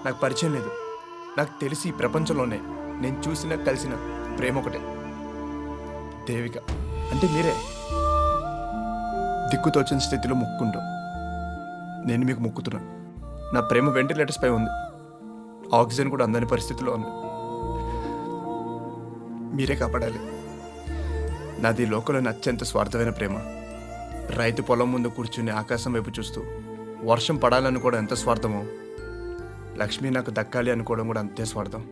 నాకు పరిచయం లేదు. నాకు తెలిసి ఈ ప్రపంచంలోనే నేను చూసిన కలిసిన ప్రేమ ఒకటే, దేవిక. అంటే మీరే. దిక్కుతోచిన స్థితిలో మొక్కుంటూ నేను మీకు మొక్కుతున్నాను. నా ప్రేమ వెంటిలేటర్స్ పై ఉంది, ఆక్సిజన్ కూడా అందని పరిస్థితిలో ఉంది. మీరే కాపాడాలి. నాది లోకంలోని అత్యంత స్వార్థమైన ప్రేమ. రైతు పొలం ముందు కూర్చుని ఆకాశం వైపు చూస్తూ వర్షం పడాలనుకోవడం ఎంత స్వార్థమో, లక్ష్మి నాకు దక్కాలి అనుకోవడం కూడా అంతే స్వార్థం.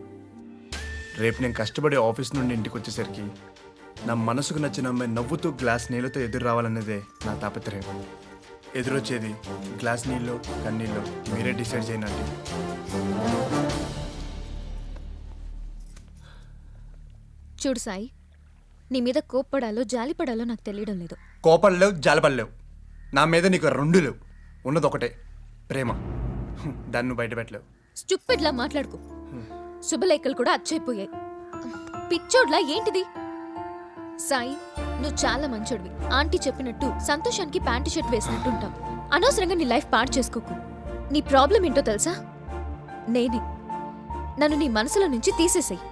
రేపు నేను కష్టపడి ఆఫీస్ నుండి ఇంటికి వచ్చేసరికి నా మనసుకు నచ్చిన అమ్మాయి నవ్వుతూ గ్లాస్ నీళ్ళతో ఎదురు రావాలన్నదే నా తాపత్రయం. ఎదురొచ్చేది గ్లాస్ నీళ్ళు కన్నీళ్ళు మీరే డిసైడ్ చేయనండి. చూడు సాయి, నీ మీద కోప్పడాలో జాలిపడాలో నాకు తెలియడం లేదు. కోపడలేవు, జాలపడలేవు. నా మీద నీకు రెండు లేవు, ఉన్నది ఒకటే, ప్రేమ. దాన్ని నువ్వు బయట పెట్టలేవు. స్టూపిడ్లా మాట్లాడుకో. శుభలేఖలు కూడా అచ్చైపోయాయి. పిచ్చోడ్లా ఏంటిది? సాయి, నువ్వు చాలా మంచోడివి. ఆంటీ చెప్పినట్టు సంతోషానికి ప్యాంటు షర్ట్ వేసినట్టుంటావు. అనవసరంగా నీ లైఫ్ పాడు చేసుకోకు. నీ ప్రాబ్లం ఏంటో తెలుసా? నేనే. నన్ను నీ మనసులో నుంచి తీసేసేయి.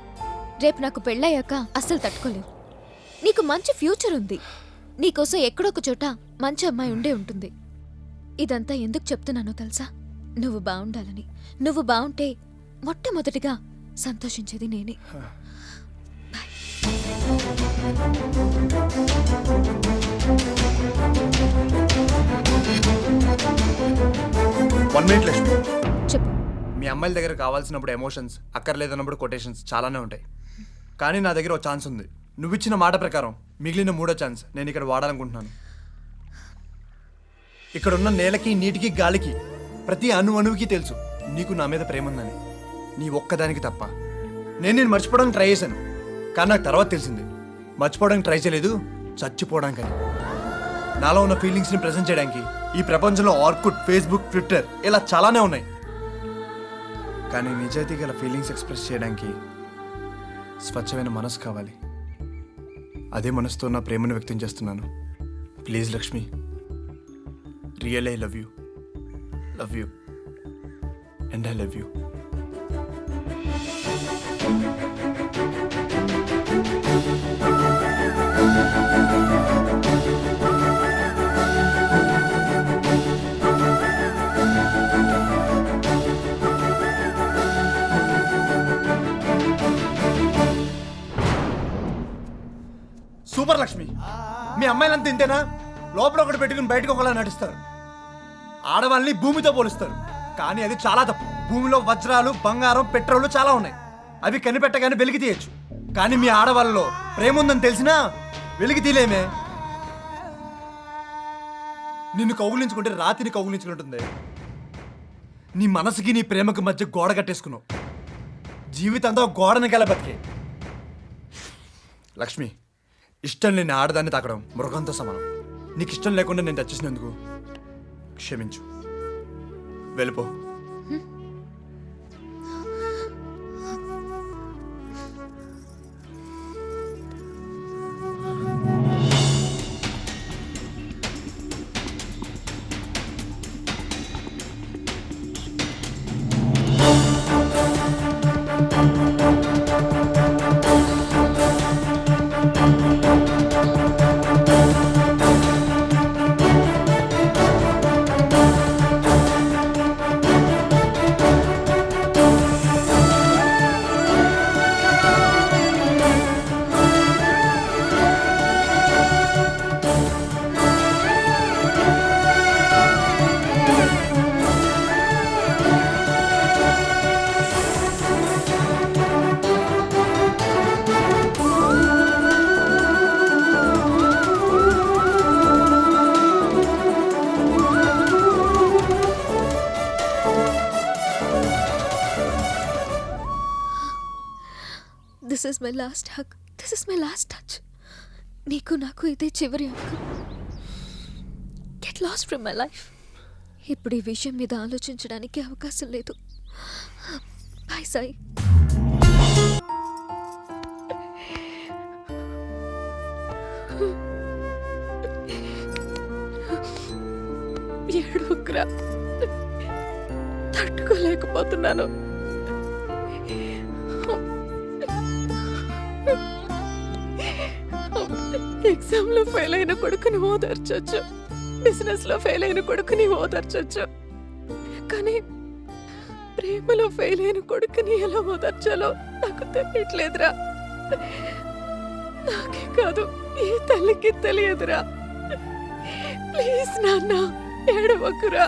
రేపు నాకు పెళ్ళయ్యాక అస్సలు తట్టుకోలేవు. నీకు మంచి ఫ్యూచర్ ఉంది. నీకోసం ఎక్కడొక చోట మంచి అమ్మాయి ఉండే ఉంటుంది. ఇదంతా ఎందుకు చెప్తున్నానో తెలుసా? నువ్వు బాగుండాలని. నువ్వు బాగుంటే మొట్టమొదటిగా సంతోషించేది నేనే. One minute Lakshmi. చెప్పు. మీ అమ్మాయిల దగ్గర కావాల్సినప్పుడు ఎమోషన్స్, అక్కర్లేదన్నప్పుడు కొటేషన్స్ చాలానే ఉంటాయి. కానీ నా దగ్గర ఒక ఛాన్స్ ఉంది. నువ్వు ఇచ్చిన మాట ప్రకారం మిగిలిన మూడో ఛాన్స్ నేను ఇక్కడ వాడాలనుకుంటున్నాను. ఇక్కడ ఉన్న నేలకి, నీటికి, గాలికి, ప్రతి అణువుకి తెలుసు నీకు నా మీద ప్రేమ ఉందని. నీ ఒక్కదానికి తప్ప. నేను మర్చిపోవడానికి ట్రై చేశాను, కానీ నాకు తర్వాత తెలిసింది మర్చిపోవడానికి ట్రై చేయలేదు, చచ్చిపోవడానికి. నాలో ఉన్న ఫీలింగ్స్ని ప్రెజెంట్ చేయడానికి ఈ ప్రపంచంలో ఆర్కుట్, ఫేస్బుక్, ట్విట్టర్ ఇలా చాలానే ఉన్నాయి. కానీ నిజాయితీ గల ఫీలింగ్స్ ఎక్స్ప్రెస్ చేయడానికి స్వచ్ఛమైన మనసు కావాలి. అదే మనసుతో నా ప్రేమను వ్యక్తం చేస్తున్నాను. Please Lakshmi, real I love you and I love you. Super Lakshmi. మీ అమ్మాయిలంతా ఇంతేనా? లోపల ఒకటి పెట్టుకుని బయటకు ఒకలా నడుస్తారు. ఆడవాళ్ళని భూమితో పోలుస్తారు, కానీ అది చాలా తప్పు. భూమిలో వజ్రాలు, బంగారం, పెట్రోల్ చాలా ఉన్నాయి. అవి కనిపెట్టగానే వెలికి తీయచ్చు. కానీ మీ ఆడవాళ్ళలో ప్రేమ ఉందని తెలిసినా వెలికి తీలేమే. నిన్ను కౌగులించుకుంటే రాతిని కౌగులించుకుంటుంది. నీ మనసుకి నీ ప్రేమకు మధ్య గోడ కట్టేసుకున్నావు. జీవితంతో గోడని గల బతికే. లక్ష్మి, ఇష్టం లేని ఆడదాన్ని తాకడం మృగంతో సమానం. నీకు ఇష్టం లేకుండా నేను తెచ్చేసినందుకు క్షమించు. వెళ్ళిపో. This is my last hug. This is my last touch. నీకు నాకు ఇదే చివరి అంకం. Get lost from my life. ఇప్పుడు ఈ విషయం మీద ఆలోచించడానికి అవకాశం లేదు. బాయ్ సాయి. ఏడుకురా, తట్టుకోలేకపోతున్నాను. ఎగ్జామ్ లో ఫెయిల్ అయిన కొడుకుని ఓదార్చొచ్చు, బిజినెస్ లో ఫెయిల్ అయిన కొడుకుని ఓదార్చొచ్చు, కానీ ప్రేమలో ఫెయిల్ అయిన కొడుకుని ఎలా ఓదార్చాలో నాకు తెలియట్లేదురా. నాకే కాదు, ఈ తల్లికి తెలియదురా. ప్లీజ్ నాన్న, ఏడవకురా.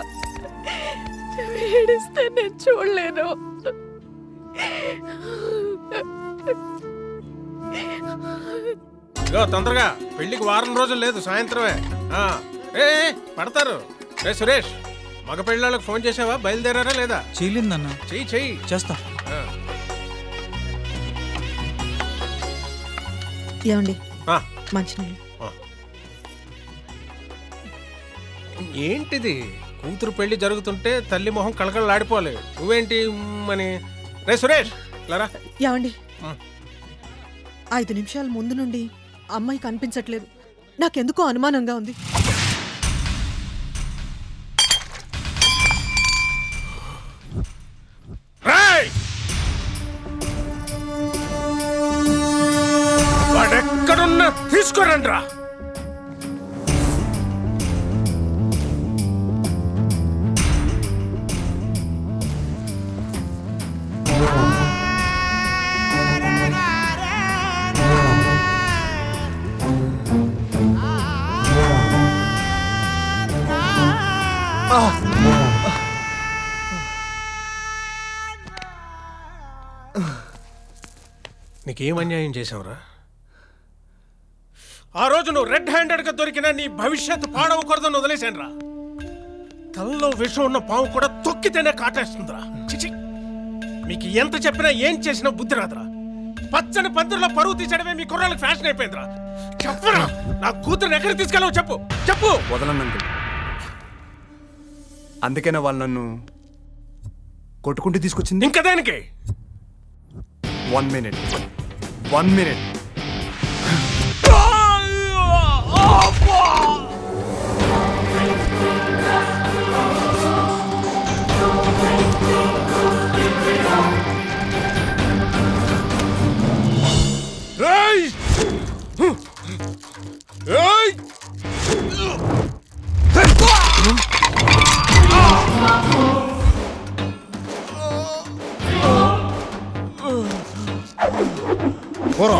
నువ్వు ఏడిస్తే నేను చూడలేను. ఇగో తొందరగా, పెళ్లికి వారం రోజులు లేదు, సాయంత్రమే. ఏ పడతారు. రే సురేష్, మగ పెళ్ళాళ్ళకి ఫోన్ చేసావా? బయలుదేరారా లేదా? చేయలేదన్న. చెయ్యి చేస్తా. ఏమండి ఆ, మంచినీళ్ళు. ఆ. ఏంటిది? కూతురు పెళ్లి జరుగుతుంటే తల్లి మొహం కళకళలాడిపోవాలి, నువ్వేంటి అని. రే సురేష్ లరా. ఏమండి ఆ. 5 నిమిషాల ముందు నుండి అమ్మాయి కనిపించట్లేదు. నాకెందుకో అనుమానంగా ఉంది. రేయ్! వాడెక్కడున్నా తీసుకురండ్రా. నీకేం అన్యాయం చేశావురా? ఆ రోజు నువ్వు రెడ్ హ్యాండెడ్గా దొరికినా నీ భవిష్యత్తు పాడవకూడదని వదిలేశానురా. తలలో విషం ఉన్న పాము కూడా తొక్కితేనే కాటేస్తుందిరా. చిచి, మీకు ఎంత చెప్పినా ఏం చేసినా బుద్ధి రాదురా. పచ్చని పందిరిలో పరువు తీసేయడమే మీ కుర్రాళ్ళకి ఫ్యాషన్ అయిపోయిందిరా. చెప్పరా, నా కూతురుని ఎక్కడికి తీసుకెళ్ళవు? చెప్పు చెప్పు. వదలనండి. అందుకేనా వాళ్ళు నన్ను కొట్టుకుంటూ తీసుకొచ్చింది. ఇంకా దానికి 1 minute. 1 minute. పోరా